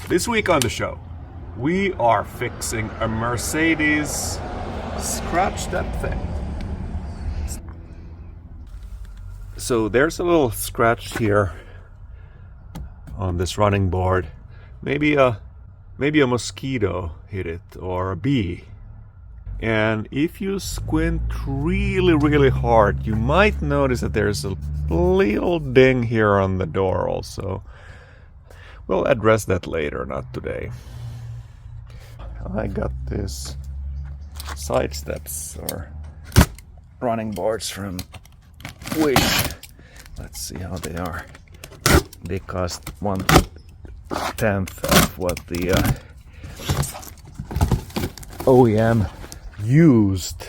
This week on the show, we are fixing a Mercedes. Scratch that thing. So there's a little scratch here on this running board. Maybe a mosquito hit it, or a bee. And if you squint really hard, you might notice that there's a little ding here on the door also. We'll address that later, not today. I got this side steps or running boards from Wish. Let's see how they are. They cost 1/10 of what the OEM used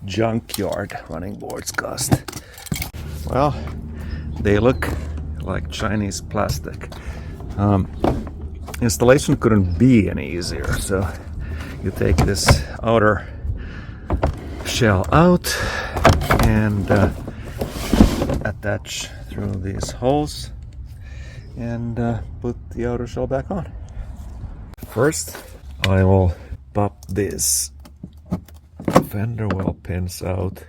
junkyard running boards cost. Well, they look like Chinese plastic. Installation couldn't be any easier, so you take this outer shell out and attach through these holes and put the outer shell back on. First, I will pop these fender well pins out.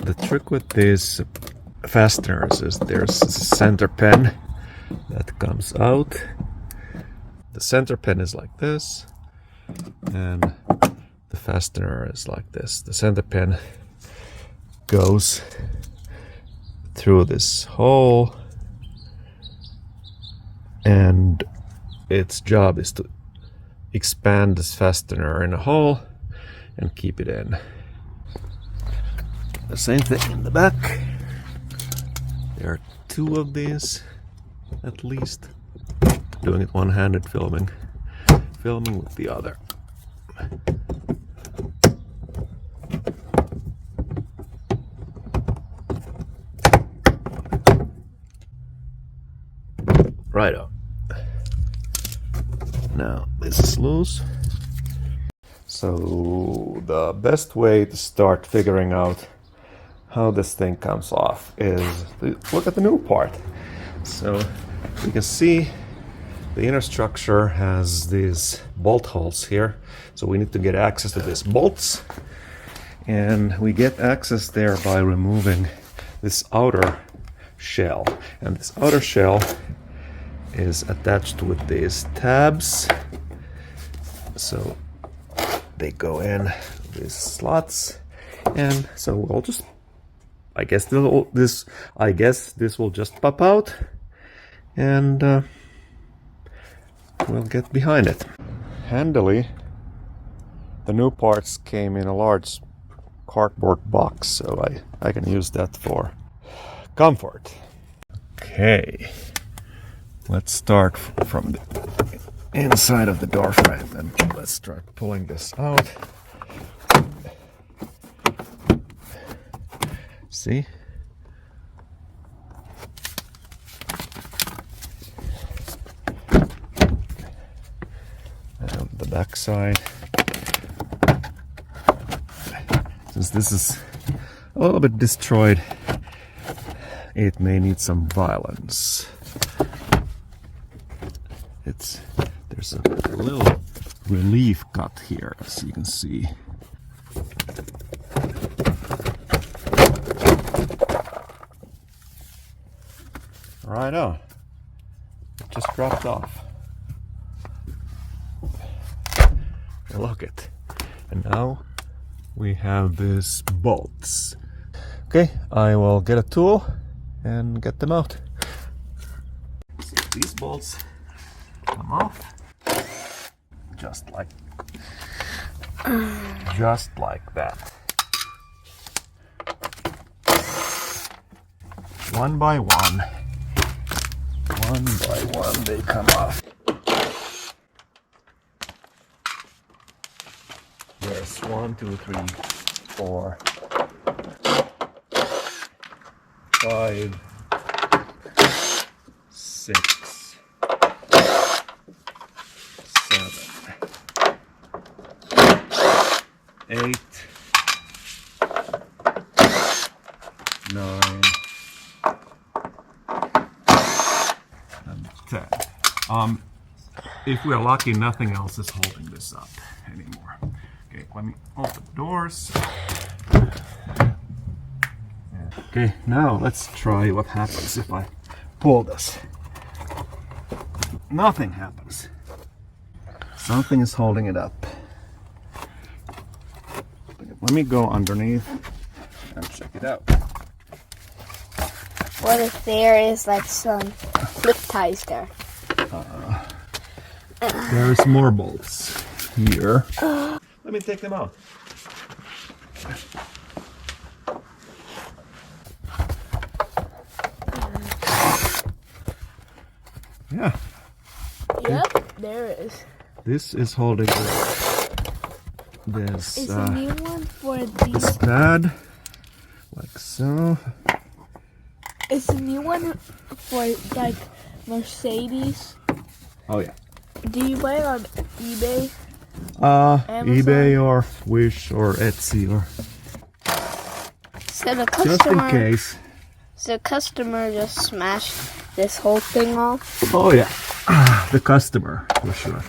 The trick with these fasteners is there's a center pin that comes out. The center pin is like this, and the fastener is like this. The center pin goes through this hole, and its job is to expand this fastener in a hole and keep it in. The same thing in the back. There are two of these at least. Doing it one-handed, filming with the other. Right on. Now this is loose. So the best way to start figuring out how this thing comes off is to look at the new part. So you can see the inner structure has these bolt holes here. So we need to get access to these bolts. And we get access there by removing this outer shell. And this outer shell is attached with these tabs. So they go in these slots. And so we'll just, I guess this will just pop out, and we'll get behind it. Handily, the new parts came in a large cardboard box, so I can use that for comfort. Okay, let's start from the inside of the door frame, and let's start pulling this out. See? And the back side. Since this is a little bit destroyed, it may need some violence. There's a little relief cut here, as you can see. Right on. It just dropped off. Look it. And now we have these bolts. Okay, I will get a tool and get them out. So these bolts come off just like that. One by one they come off. There's 1, 2, 3, 4, 5, 6, 7, 8, 9, and If we're lucky, nothing else is holding this up anymore. Okay, let me open the doors. Okay, now let's try what happens if I pull this. Nothing happens. Something is holding it up. Let me go underneath and check it out. What if there is like some flip ties there? There's more bolts here. Let me take them out. Yeah. Yep, there is. This is holding this. Is a new one for these. Pad, like so. It's a new one for like Mercedes. Oh yeah. Do you buy it on eBay? Amazon? eBay or Wish or Etsy or. So the Just in customer. case. So the customer just smashed this whole thing off. Oh yeah. The customer for sure.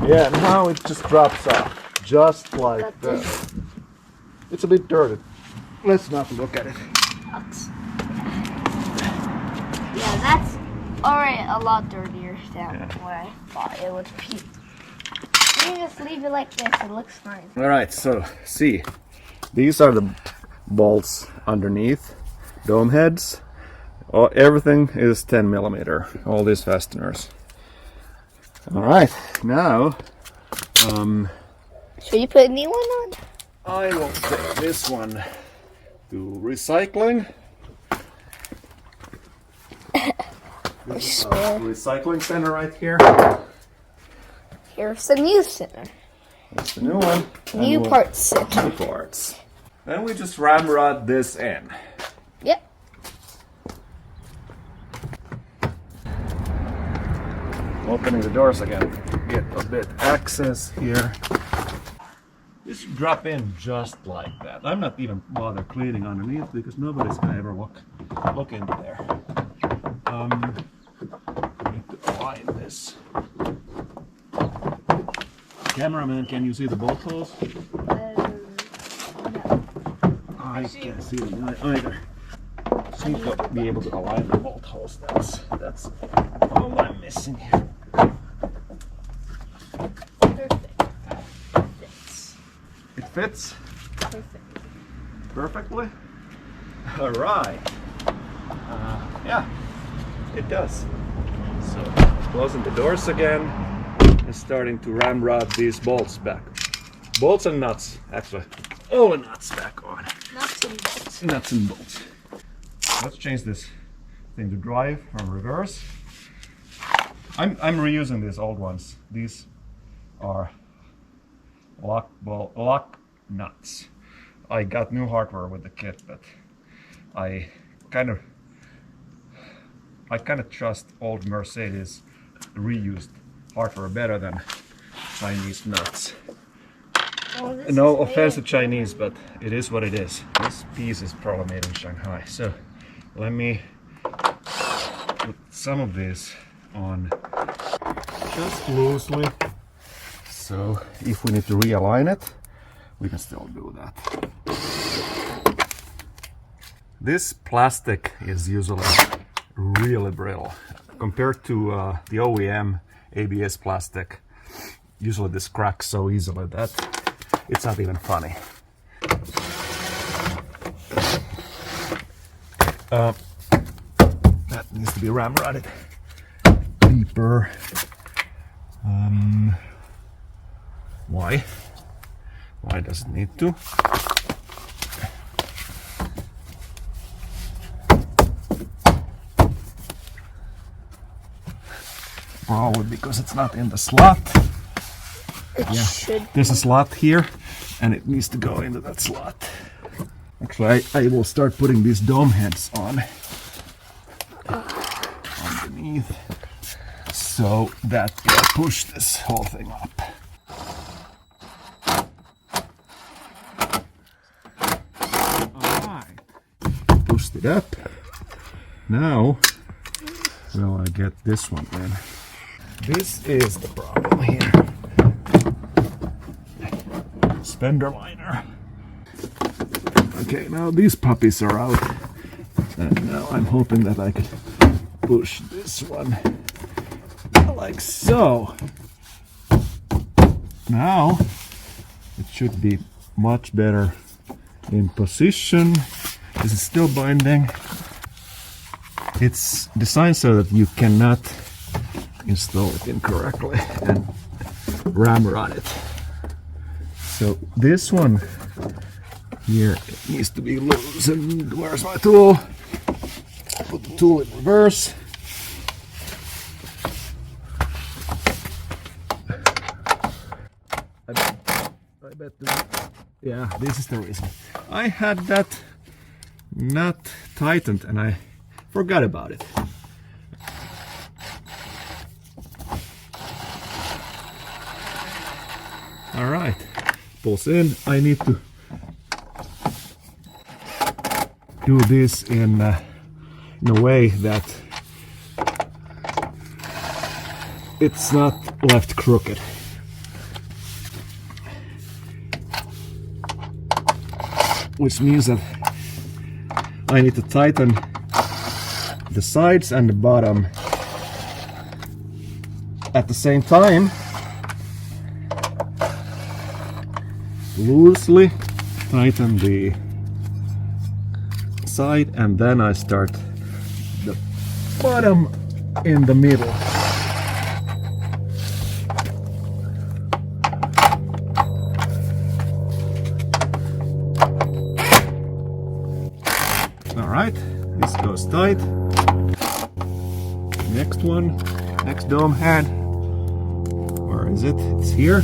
Yeah, now it just drops off, just like this. It's a bit dirty. Let's not look at it. Yeah, that's already a lot dirtier than what I thought it would be. You just leave it like this, it looks fine. Alright, so see, these are the bolts underneath, dome heads. Everything is 10 millimeter, all these fasteners. Alright, now Should you put a new one on? I will take this one to recycling. This is our recycling center right here. Here's the new center. That's the new one. New parts center. New parts. Then we just ramrod this in. Yep. Opening the doors again. Get a bit access here. This should drop in just like that. I'm not even bother cleaning underneath because nobody's gonna ever look in there. Need to align this. Cameraman, can you see the bolt holes? No. I can't see them either. Just need to be able to align the bolt holes. That's all I'm missing here. Perfect. Fits. It fits Perfect. perfectly. All right. Yeah, it does. So closing the doors again and starting to ramrod these bolts back. Bolts and nuts, actually. All the nuts back on. Nuts and bolts. Nuts and bolts. Let's change this thing to drive from reverse. I'm reusing these old ones. These are lock nuts. I got new hardware with the kit, but I kind of trust old Mercedes reused hardware better than Chinese nuts. Oh, No offense to Chinese, but it is what it is. This piece is probably made in Shanghai. So let me put some of this on just loosely. So if we need to realign it, we can still do that. This plastic is usually really brittle compared to the OEM ABS plastic. Usually this cracks so easily that it's not even funny. That needs to be ramrodded deeper. Why? Why does it need to? Probably because it's not in the slot. It should. There's a slot here and it needs to go into that slot. Actually, I will start putting these dome heads on underneath so that will push this whole thing up. Alright, pushed it up. Now will I get this one in? This is the problem here. Spender liner. Okay, now these puppies are out. And now I'm hoping that I could push this one like so. Now it should be much better in position. This is still binding. It's designed so that you cannot install it incorrectly and ramrod it. So this one here needs to be loosened. Where's my tool? Put the tool in reverse. I bet yeah, this is the reason. I had that not tightened and I forgot about it. All right, pulls in. I need to do this in a way that it's not left crooked. Which means that I need to tighten the sides and the bottom at the same time. Loosely tighten the side and then I start the bottom in the middle. Alright, this goes tight. Next one, next dome head. Where is it? It's here.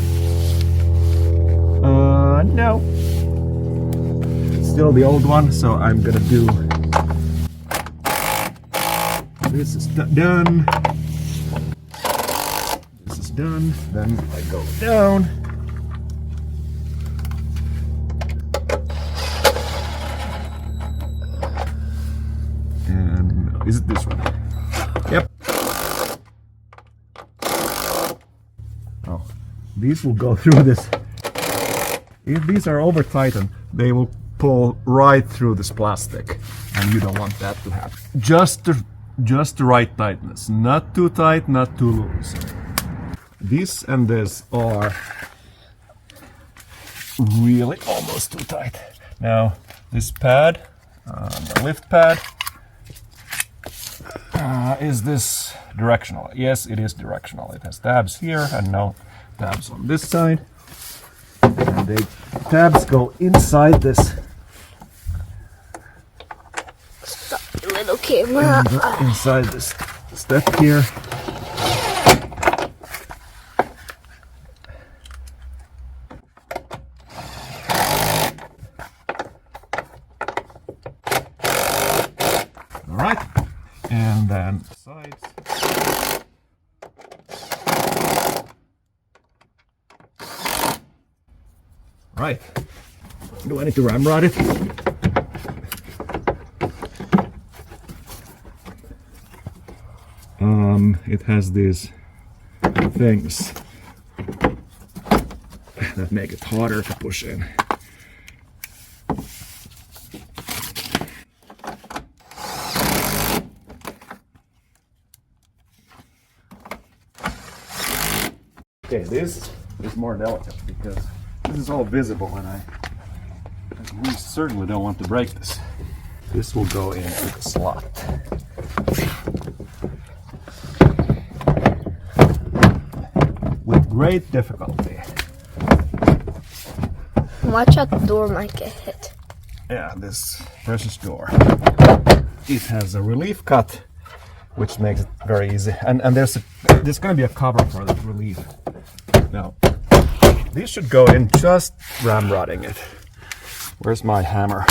No. It's still the old one, so I'm gonna do this is done. This is done. Then I go down. And is it this one? Yep. Oh, these will go through this. If these are over tightened, they will pull right through this plastic, and you don't want that to happen. Just the right tightness, not too tight, not too loose. This and this are really almost too tight. Now this pad, the lift pad, is this directional? Yes, it is directional. It has tabs here and no tabs on this side. And the tabs go inside this. Stop the little camera. Inside this step here. All right, and then sides. Right. Do I need to ramrod it? It has these things that make it harder to push in. Okay, this is more delicate because this is all visible and we certainly don't want to break this. This will go into the slot. With great difficulty. Watch out, the door might get hit. Yeah, this precious door. It has a relief cut, which makes it very easy. And there's going to be a cover for the relief. Now, these should go in just ramrodding it. Where's my hammer?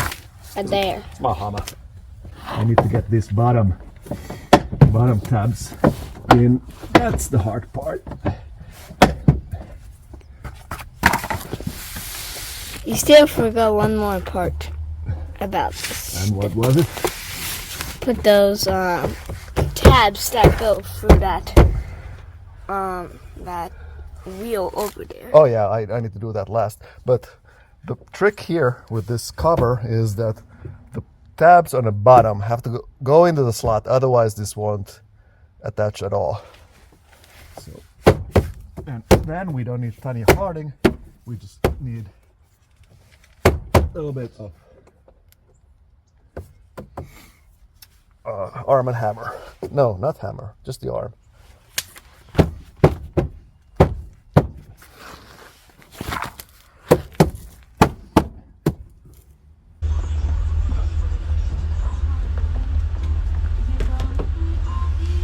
Right there. It's my hammer. I need to get these bottom tabs in. That's the hard part. You still forgot one more part about this. And what was it? Put those tabs tabs that go through that wheel over there. Oh yeah, I need to do that last. But the trick here with this cover is that the tabs on the bottom have to go into the slot, otherwise this won't attach at all. So, and then we don't need tiny harding, we just need a little bit of arm and hammer. No, not hammer, just the arm.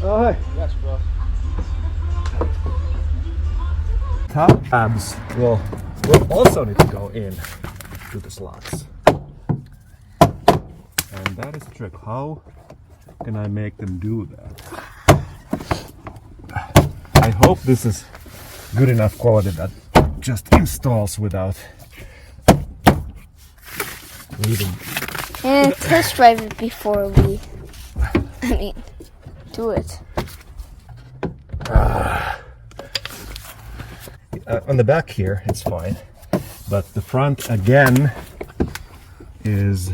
Oh, hey. Yes, boss. Top tabs will also need to go in to the slots. And that is the trick. How can I make them do that? I hope this is good enough quality that just installs without leaving. And test drive it before we, do it. On the back here, it's fine, but the front again is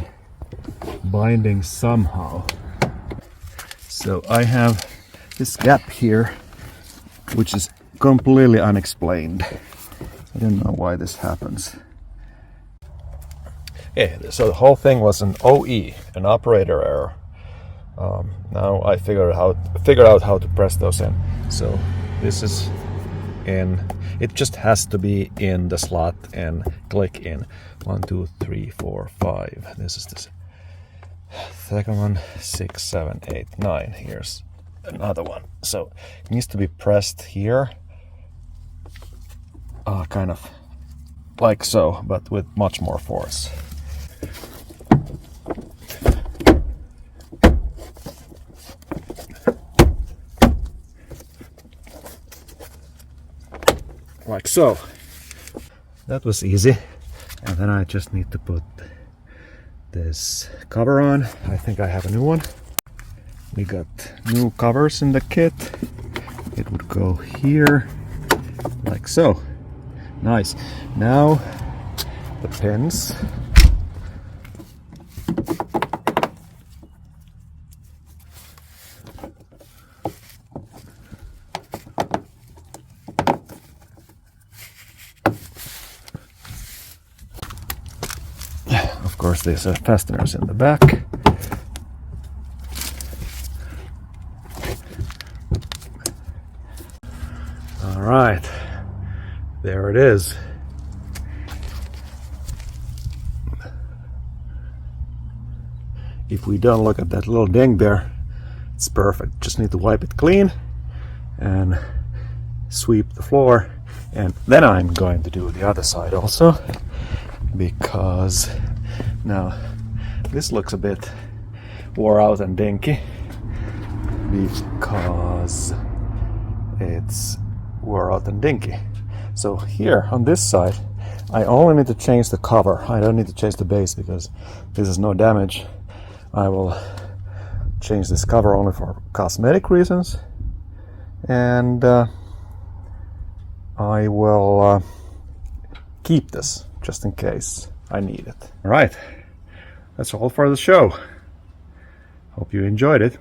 binding somehow. So I have this gap here, which is completely unexplained. I don't know why this happens. Okay, so the whole thing was an OE, an operator error. Now I figured out how to press those in. So this is in. It just has to be in the slot and click in. 1, 2, 3, 4, 5. This is the second one. 6, 7, 8, 9. Here's another one. So it needs to be pressed here, kind of like so, but with much more force. Like so. That was easy. And then I just need to put this cover on. I think I have a new one. We got new covers in the kit. It would go here, like so. Nice. Now the pins. Of course, there's fasteners in the back. All right, there it is. If we don't look at that little ding there, it's perfect. Just need to wipe it clean and sweep the floor. And then I'm going to do the other side also, because now this looks a bit wore out and dinky because it's wore out and dinky. So here on this side I only need to change the cover. I don't need to change the base because this is no damage. I will change this cover only for cosmetic reasons, and I will keep this just in case I need it. All right, that's all for the show. Hope you enjoyed it.